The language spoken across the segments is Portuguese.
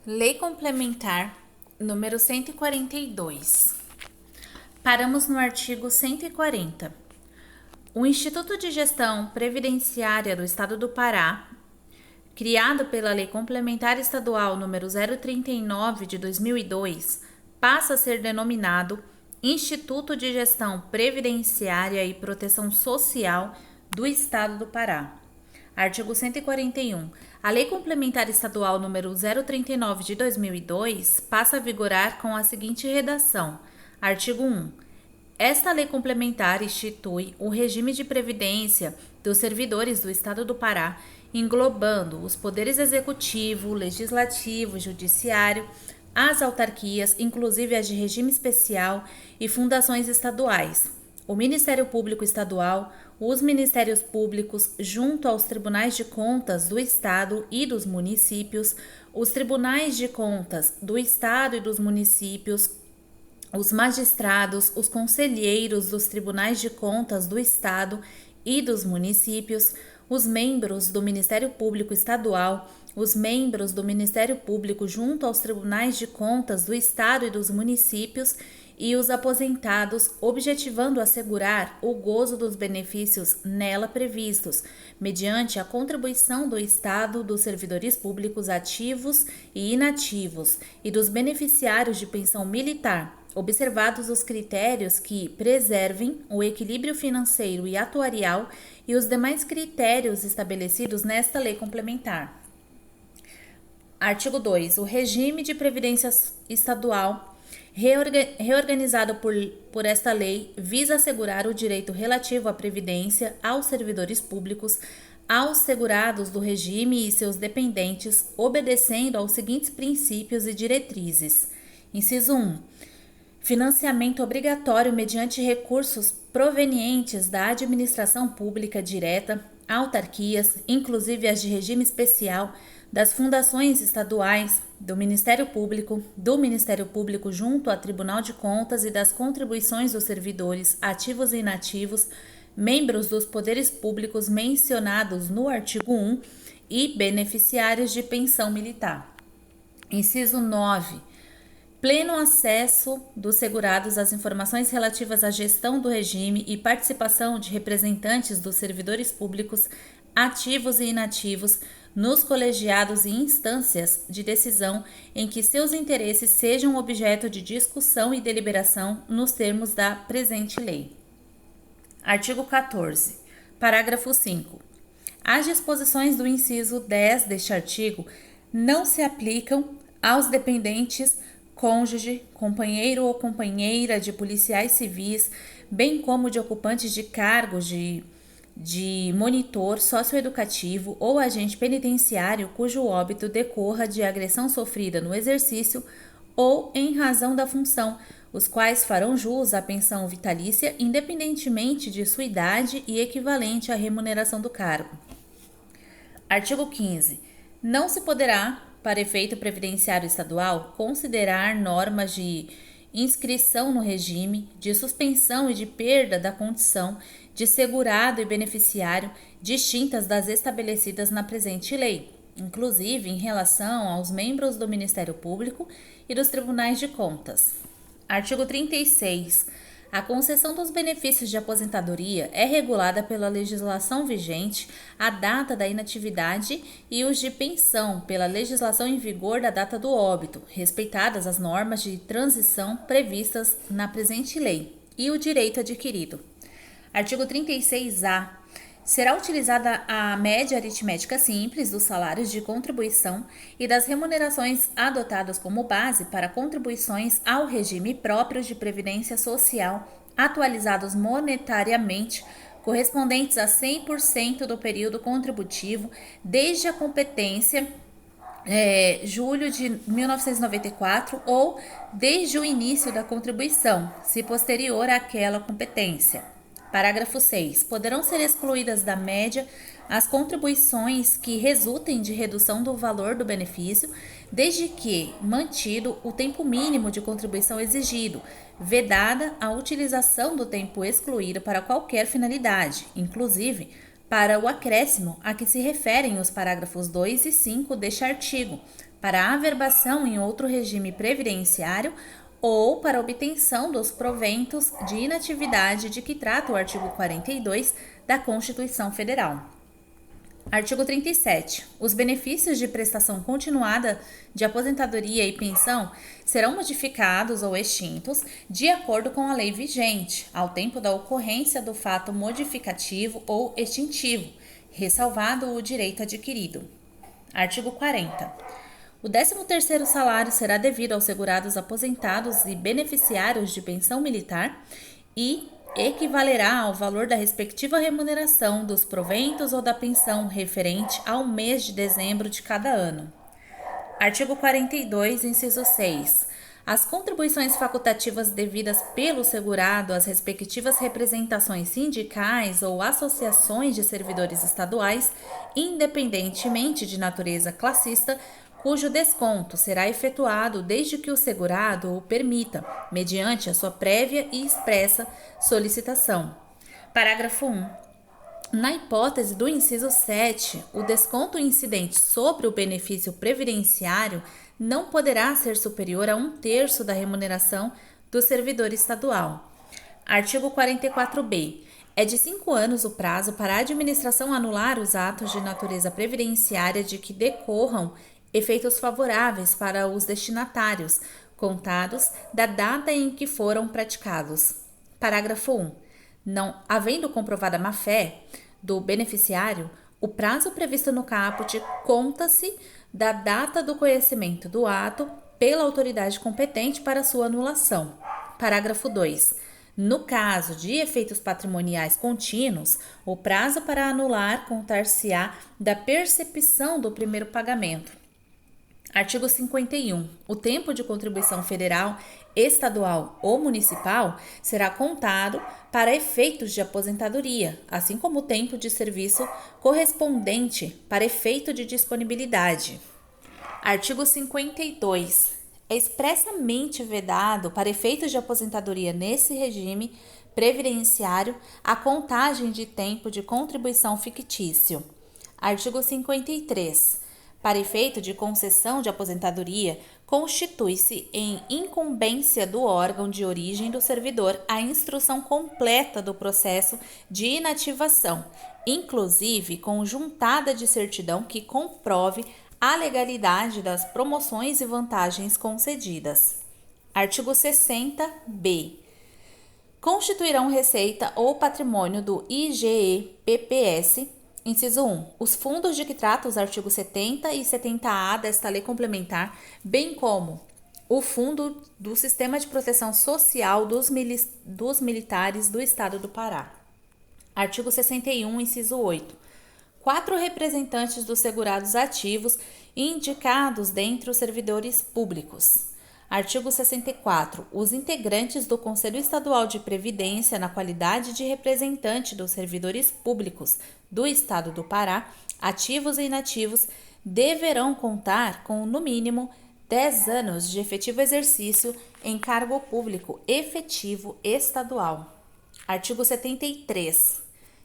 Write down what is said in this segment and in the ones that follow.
Lei Complementar número 142. Paramos no artigo 140. O Instituto de Gestão Previdenciária do Estado do Pará, criado pela Lei Complementar Estadual número 039 de 2002, passa a ser denominado Instituto de Gestão Previdenciária e Proteção Social do Estado do Pará. Artigo 141. A Lei Complementar Estadual número 039 de 2002 passa a vigorar com a seguinte redação. Artigo 1. Esta lei complementar institui o regime de previdência dos servidores do Estado do Pará, englobando os poderes executivo, legislativo, judiciário, as autarquias, inclusive as de regime especial, e fundações estaduais, o Ministério Público Estadual, os Ministérios Públicos, junto aos Tribunais de Contas do Estado e dos municípios, os Tribunais de Contas do Estado e dos municípios, os magistrados, os conselheiros dos Tribunais de Contas do Estado e dos municípios, os membros do Ministério Público Estadual, os membros do Ministério Público junto aos Tribunais de Contas do Estado e dos municípios e os aposentados, objetivando assegurar o gozo dos benefícios nela previstos, mediante a contribuição do Estado, dos servidores públicos ativos e inativos e dos beneficiários de pensão militar, observados os critérios que preservem o equilíbrio financeiro e atuarial e os demais critérios estabelecidos nesta lei complementar. Artigo 2. O regime de previdência estadual reorganizado por esta lei visa assegurar o direito relativo à previdência aos servidores públicos, aos segurados do regime e seus dependentes, obedecendo aos seguintes princípios e diretrizes. Inciso 1. Financiamento obrigatório mediante recursos provenientes da administração pública direta, autarquias, inclusive as de regime especial, das fundações estaduais, do Ministério Público junto ao Tribunal de Contas e das contribuições dos servidores ativos e inativos, membros dos poderes públicos mencionados no artigo 1 e beneficiários de pensão militar. Inciso 9. Pleno acesso dos segurados às informações relativas à gestão do regime e participação de representantes dos servidores públicos ativos e inativos nos colegiados e instâncias de decisão em que seus interesses sejam objeto de discussão e deliberação nos termos da presente lei. Artigo 14. Parágrafo 5. As disposições do inciso 10 deste artigo não se aplicam aos dependentes, cônjuge, companheiro ou companheira de policiais civis, bem como de ocupantes de cargos de monitor socioeducativo ou agente penitenciário cujo óbito decorra de agressão sofrida no exercício ou em razão da função, os quais farão jus à pensão vitalícia independentemente de sua idade e equivalente à remuneração do cargo. Artigo 15. Não se poderá, para efeito previdenciário estadual, considerar normas de inscrição no regime, de suspensão e de perda da condição de segurado e beneficiário distintas das estabelecidas na presente lei, inclusive em relação aos membros do Ministério Público e dos Tribunais de Contas. Artigo 36. A concessão dos benefícios de aposentadoria é regulada pela legislação vigente à data da inatividade e os de pensão pela legislação em vigor da data do óbito, respeitadas as normas de transição previstas na presente lei e o direito adquirido. Artigo 36-A. Será utilizada a média aritmética simples dos salários de contribuição e das remunerações adotadas como base para contribuições ao regime próprio de previdência social, atualizados monetariamente, correspondentes a 100% do período contributivo, desde a competência julho de 1994 ou desde o início da contribuição, se posterior àquela competência. Parágrafo 6. Poderão ser excluídas da média as contribuições que resultem de redução do valor do benefício, desde que mantido o tempo mínimo de contribuição exigido, vedada a utilização do tempo excluído para qualquer finalidade, inclusive para o acréscimo a que se referem os parágrafos 2 e 5 deste artigo, para a averbação em outro regime previdenciário ou para a obtenção dos proventos de inatividade de que trata o artigo 42 da Constituição Federal. Artigo 37. Os benefícios de prestação continuada de aposentadoria e pensão serão modificados ou extintos de acordo com a lei vigente, ao tempo da ocorrência do fato modificativo ou extintivo, ressalvado o direito adquirido. Artigo 40. O 13º salário será devido aos segurados aposentados e beneficiários de pensão militar e equivalerá ao valor da respectiva remuneração dos proventos ou da pensão referente ao mês de dezembro de cada ano. Artigo 42, inciso 6. As contribuições facultativas devidas pelo segurado às respectivas representações sindicais ou associações de servidores estaduais, independentemente de natureza classista, cujo desconto será efetuado desde que o segurado o permita, mediante a sua prévia e expressa solicitação. Parágrafo 1. Na hipótese do inciso 7, o desconto incidente sobre o benefício previdenciário não poderá ser superior a 1/3 da remuneração do servidor estadual. Artigo 44b. É de 5 anos o prazo para a administração anular os atos de natureza previdenciária de que decorram efeitos favoráveis para os destinatários, contados da data em que foram praticados. Parágrafo 1. Não havendo comprovada má-fé do beneficiário, o prazo previsto no caput conta-se da data do conhecimento do ato pela autoridade competente para sua anulação. Parágrafo 2. No caso de efeitos patrimoniais contínuos, o prazo para anular contar-se-á da percepção do primeiro pagamento. Artigo 51. O tempo de contribuição federal, estadual ou municipal será contado para efeitos de aposentadoria, assim como o tempo de serviço correspondente para efeito de disponibilidade. Artigo 52. É expressamente vedado, para efeitos de aposentadoria nesse regime previdenciário, a contagem de tempo de contribuição fictício. Artigo 53. Para efeito de concessão de aposentadoria, constitui-se em incumbência do órgão de origem do servidor a instrução completa do processo de inativação, inclusive conjuntada de certidão que comprove a legalidade das promoções e vantagens concedidas. Artigo 60b. Constituirão receita ou patrimônio do IGE-PPS. Inciso 1. Os fundos de que trata os artigos 70 e 70A desta lei complementar, bem como o Fundo do Sistema de Proteção Social dos Militares do Estado do Pará. Artigo 61, inciso 8. 4 representantes dos segurados ativos indicados dentre os servidores públicos. Artigo 64. Os integrantes do Conselho Estadual de Previdência, na qualidade de representante dos servidores públicos do Estado do Pará, ativos e inativos, deverão contar com, no mínimo, 10 anos de efetivo exercício em cargo público efetivo estadual. Artigo 73.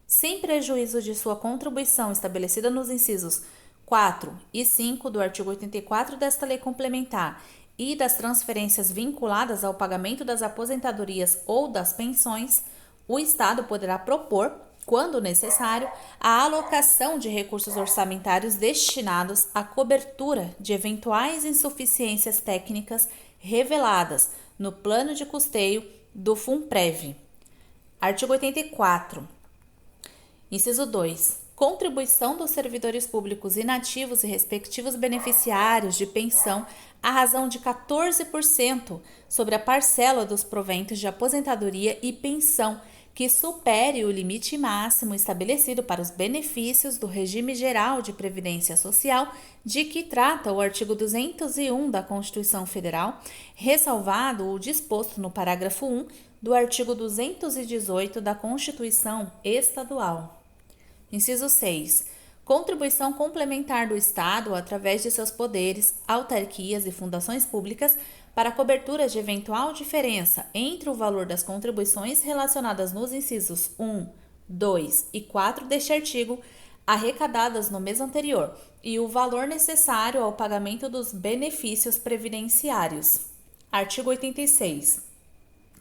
Sem prejuízo de sua contribuição estabelecida nos incisos 4 e 5 do artigo 84 desta lei complementar e das transferências vinculadas ao pagamento das aposentadorias ou das pensões, o Estado poderá propor, quando necessário, a alocação de recursos orçamentários destinados à cobertura de eventuais insuficiências técnicas reveladas no plano de custeio do FUNPREV. Artigo 84. Inciso 2. Contribuição dos servidores públicos inativos e respectivos beneficiários de pensão à razão de 14% sobre a parcela dos proventos de aposentadoria e pensão que supere o limite máximo estabelecido para os benefícios do regime geral de previdência social de que trata o artigo 201 da Constituição Federal, ressalvado o disposto no parágrafo 1 do artigo 218 da Constituição Estadual. Inciso 6. Contribuição complementar do Estado através de seus poderes, autarquias e fundações públicas para cobertura de eventual diferença entre o valor das contribuições relacionadas nos incisos 1, 2 e 4 deste artigo, arrecadadas no mês anterior, e o valor necessário ao pagamento dos benefícios previdenciários. Artigo 86.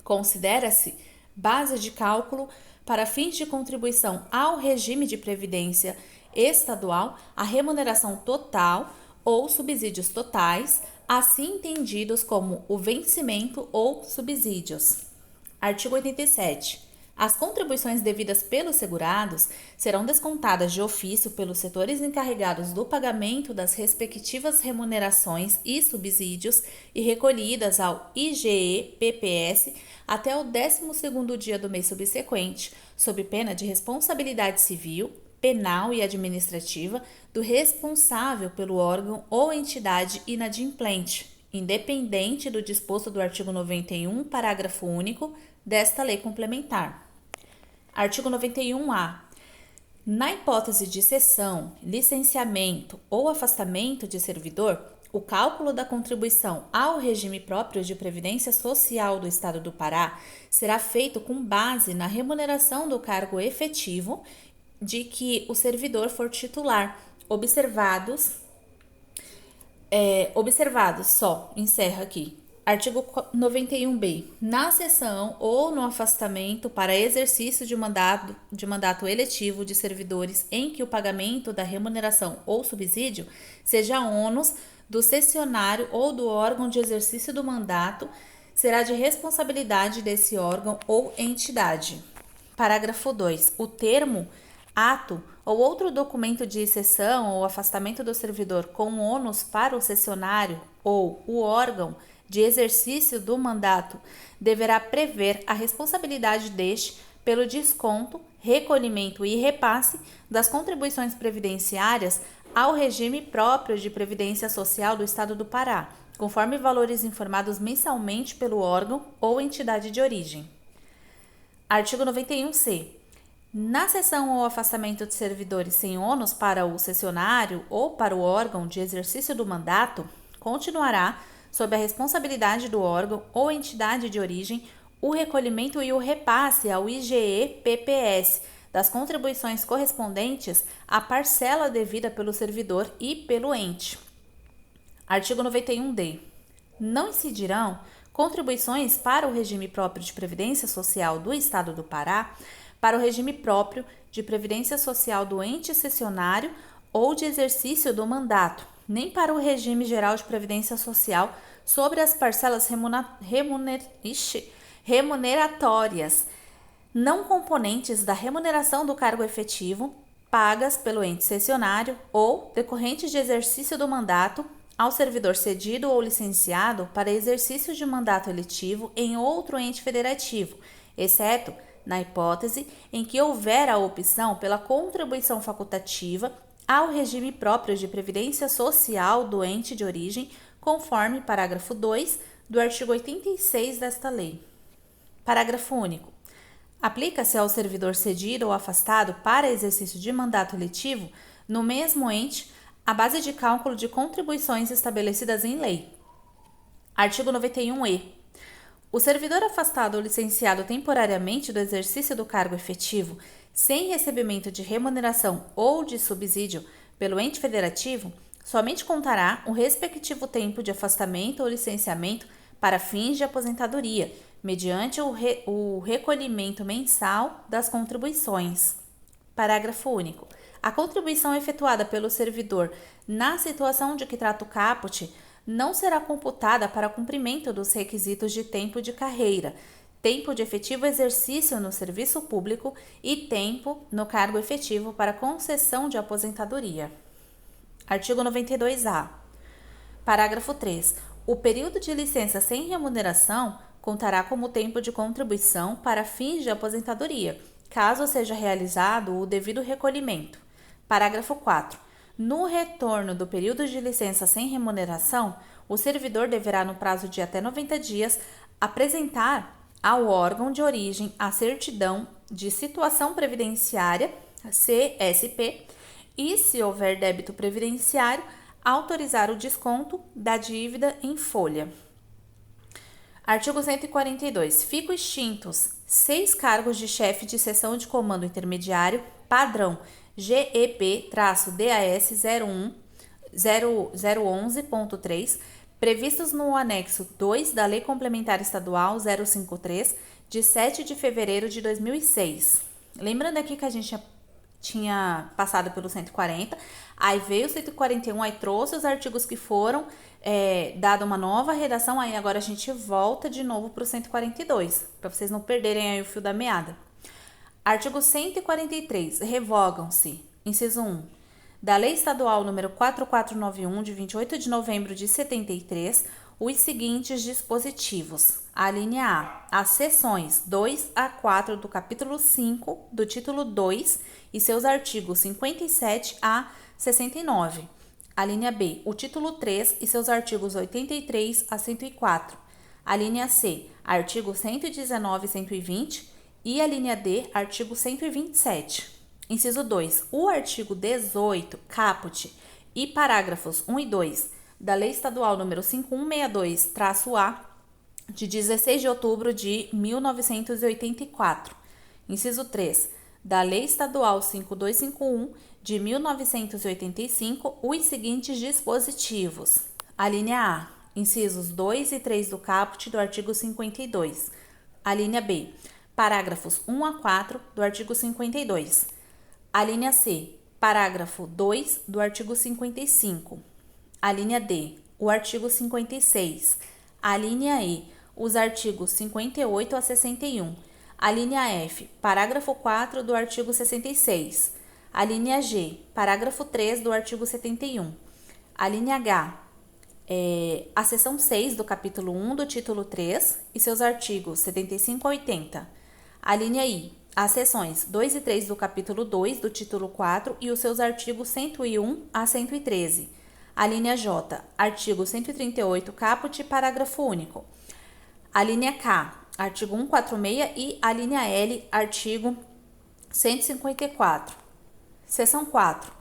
Considera-se base de cálculo para fins de contribuição ao regime de previdência estadual a remuneração total ou subsídios totais, assim entendidos como o vencimento ou subsídios. Artigo 87. As contribuições devidas pelos segurados serão descontadas de ofício pelos setores encarregados do pagamento das respectivas remunerações e subsídios e recolhidas ao IGE-PPS até o 12º dia do mês subsequente, sob pena de responsabilidade civil, penal e administrativa do responsável pelo órgão ou entidade inadimplente, independente do disposto do artigo 91, parágrafo único desta lei complementar. Artigo 91-A. Na hipótese de cessão, licenciamento ou afastamento de servidor, o cálculo da contribuição ao regime próprio de previdência social do Estado do Pará será feito com base na remuneração do cargo efetivo de que o servidor for titular, observados só, encerra aqui. Artigo 91b. Na cessão ou no afastamento para exercício de mandato eletivo de servidores em que o pagamento da remuneração ou subsídio seja ônus do cessionário ou do órgão de exercício do mandato, será de responsabilidade desse órgão ou entidade. Parágrafo 2. O termo, ato ou outro documento de cessão ou afastamento do servidor com ônus para o cessionário ou o órgão de exercício do mandato deverá prever a responsabilidade deste pelo desconto, recolhimento e repasse das contribuições previdenciárias ao regime próprio de previdência social do Estado do Pará, conforme valores informados mensalmente pelo órgão ou entidade de origem. Artigo 91-C. Na cessão ou afastamento de servidores sem ônus para o cessionário ou para o órgão de exercício do mandato, continuará sob a responsabilidade do órgão ou entidade de origem o recolhimento e o repasse ao IGE-PPS das contribuições correspondentes à parcela devida pelo servidor e pelo ente. Artigo 91-D. Não incidirão contribuições para o regime próprio de previdência social do Estado do Pará, para o regime próprio de previdência social do ente cessionário ou de exercício do mandato, nem para o regime geral de previdência social sobre as parcelas remuneratórias não componentes da remuneração do cargo efetivo pagas pelo ente cessionário ou decorrentes de exercício do mandato ao servidor cedido ou licenciado para exercício de mandato eletivo em outro ente federativo, exceto na hipótese em que houver a opção pela contribuição facultativa ao regime próprio de previdência social do ente de origem, conforme parágrafo 2 do artigo 86 desta lei. Parágrafo único. Aplica-se ao servidor cedido ou afastado para exercício de mandato eletivo no mesmo ente a base de cálculo de contribuições estabelecidas em lei. Artigo 91-E. O servidor afastado ou licenciado temporariamente do exercício do cargo efetivo, sem recebimento de remuneração ou de subsídio pelo ente federativo, somente contará o respectivo tempo de afastamento ou licenciamento para fins de aposentadoria, mediante o recolhimento mensal das contribuições. Parágrafo único. A contribuição efetuada pelo servidor na situação de que trata o caput não será computada para cumprimento dos requisitos de tempo de carreira, tempo de efetivo exercício no serviço público e tempo no cargo efetivo para concessão de aposentadoria. Artigo 92-A. Parágrafo 3. O período de licença sem remuneração contará como tempo de contribuição para fins de aposentadoria, caso seja realizado o devido recolhimento. Parágrafo 4. No retorno do período de licença sem remuneração, o servidor deverá, no prazo de até 90 dias, apresentar ao órgão de origem a certidão de situação previdenciária, CSP, e, se houver débito previdenciário, autorizar o desconto da dívida em folha. Artigo 142. Ficam extintos 6 cargos de chefe de seção de comando intermediário, padrão GEP-DAS 011.3, previstos no anexo 2 da Lei Complementar Estadual 053, de 7 de fevereiro de 2006. Lembrando aqui que a gente tinha passado pelo 140, aí veio o 141, aí trouxe os artigos que foram dada uma nova redação, aí agora a gente volta de novo para o 142, para vocês não perderem aí o fio da meada. Artigo 143, revogam-se, inciso 1, da Lei Estadual número 4491, de 28 de novembro de 73, os seguintes dispositivos. A linha A, as seções 2 a 4 do capítulo 5 do título 2 e seus artigos 57 a 69. A linha B, o título 3 e seus artigos 83 a 104. A linha C, artigo 119 e 120. E a linha D, artigo 127. Inciso 2, o artigo 18, caput, e parágrafos 1 e 2 da Lei Estadual número 5162-A, de 16 de outubro de 1984. Inciso 3, da Lei Estadual 5251, de 1985, os seguintes dispositivos. A linha A, incisos 2 e 3 do caput do artigo 52. A linha B, parágrafos 1 a 4 do artigo 52. A linha C, parágrafo 2 do artigo 55. A linha D, o artigo 56. A linha E, os artigos 58 a 61. A linha F, parágrafo 4 do artigo 66. A linha G, parágrafo 3 do artigo 71. A linha H, a seção 6 do capítulo 1 do título 3 e seus artigos 75 a 80. A linha I, as seções 2 e 3 do capítulo 2 do título 4 e os seus artigos 101 a 113. A linha J, artigo 138, caput, parágrafo único. A linha K, artigo 146 e a linha L, artigo 154. Seção 4,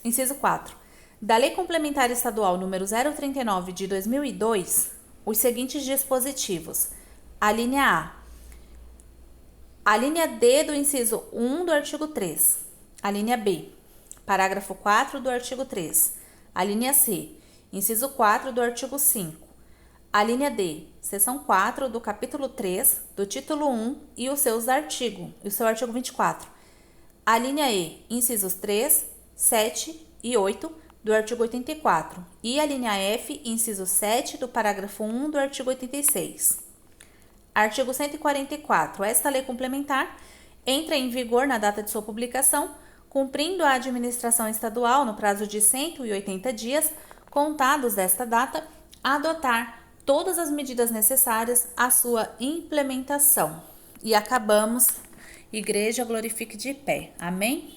inciso 4. Da Lei Complementar Estadual número 039 de 2002, os seguintes dispositivos. A linha A linha D do inciso 1 do artigo 3. A linha B, parágrafo 4 do artigo 3. A linha C, inciso 4 do artigo 5. A linha D, seção 4 do capítulo 3 do título 1 e os seus artigos, e o seu artigo 24. A linha E, incisos 3, 7 e 8 do artigo 84. E a linha F, inciso 7 do parágrafo 1 do artigo 86. Artigo 144. Esta lei complementar entra em vigor na data de sua publicação, cumprindo a administração estadual, no prazo de 180 dias, contados desta data, a adotar todas as medidas necessárias à sua implementação. E acabamos. Igreja, glorifique de pé. Amém?